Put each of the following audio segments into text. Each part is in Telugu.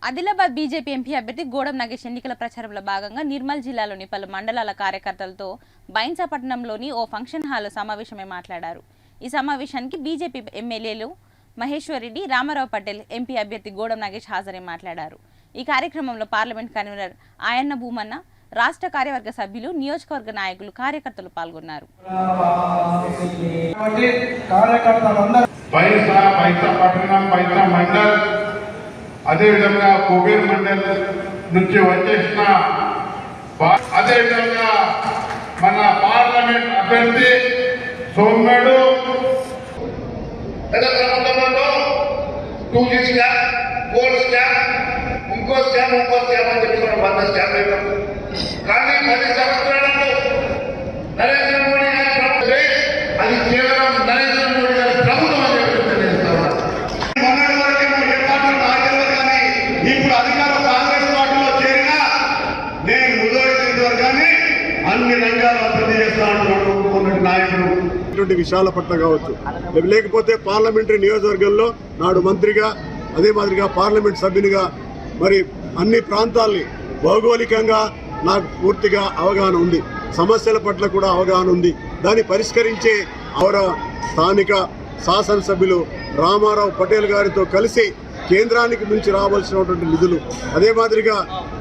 ఆదిలాబాద్ బీజేపీ ఎంపీ అభ్యర్థి గోడం నాగేష్ ఎన్నికల ప్రచారంలో భాగంగా నిర్మల్ జిల్లాలోని పలు మండలాల కార్యకర్తలతో బైన్సా పట్టణంలోని ఓ ఫంక్షన్ హాల్లో సమావేశమై మాట్లాడారు. ఈ సమావేశానికి బీజేపీ ఎమ్మెల్యేలు మహేశ్వర్ రెడ్డి, రామారావు పటేల్, ఎంపీ అభ్యర్థి గోడం నాగేష్ హాజరై మాట్లాడారు. ఈ కార్యక్రమంలో పార్లమెంట్ కన్వీనర్ ఆయన్న భూమన్న, రాష్ట్ర కార్యవర్గ సభ్యులు, నియోజకవర్గ నాయకులు, కార్యకర్తలు పాల్గొన్నారు. అదేవిధంగా కోబేర్ మండల్ నుంచి వచ్చేసిన అదేవిధంగా మన పార్లమెంట్ అభ్యర్థి సోమేడు ఇంకో స్కామ్ అని చెప్తున్నారు. 100 స్కామ్ కానీ 10 సంవత్సరాలలో నరేంద్ర మోడీ గారి ప్రభుత్వం అది కేవలం నరేంద్ర మోడీ గారి ప్రభుత్వం అని మొన్నటి వరకేమో ఏ పార్టీ నాయకులు కానీ ఇప్పుడు అధికార కాంగ్రెస్ పార్టీలో చేరినా నేను ముదోడి వర్గాన్ని అన్ని రంగాలు అభివృద్ధి చేస్తా అంటున్నాడు మొన్నటి నాయకులు. విషయాల పట్ల కావచ్చు, లేకపోతే పార్లమెంటరీ నియోజకవర్గంలో నాడు మంత్రిగా, అదే మాదిరిగా పార్లమెంట్ సభ్యునిగా మరి అన్ని ప్రాంతాల్ని భౌగోళికంగా నాకు పూర్తిగా అవగాహన ఉంది. సమస్యల పట్ల కూడా అవగాహన ఉంది. దాన్ని పరిష్కరించే స్థానిక శాసనసభ్యులు రామారావు పటేల్ గారితో కలిసి కేంద్రానికి మించి రావాల్సినటువంటి నిధులు, అదే మాదిరిగా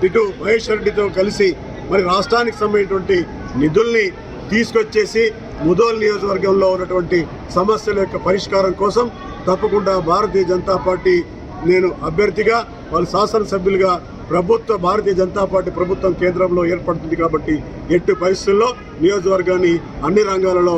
ఇటు మహేశ్వర్ రెడ్డితో కలిసి మరి రాష్ట్రానికి సంబంధించినటువంటి నిధుల్ని తీసుకొచ్చేసి ముదోల్ నియోజకవర్గంలో ఉన్నటువంటి సమస్యల యొక్క పరిష్కారం కోసం తప్పకుండా భారతీయ జనతా పార్టీ నేను అభ్యర్థిగా, వాళ్ళు శాసనసభ్యులుగా భారతీయ జనతా పార్టీ ప్రభుత్వం కేంద్రంలో ఏర్పడుతుంది కాబట్టి ఎట్టి పరిస్థితుల్లో నియోజకవర్గాన్ని అన్ని రంగాలలో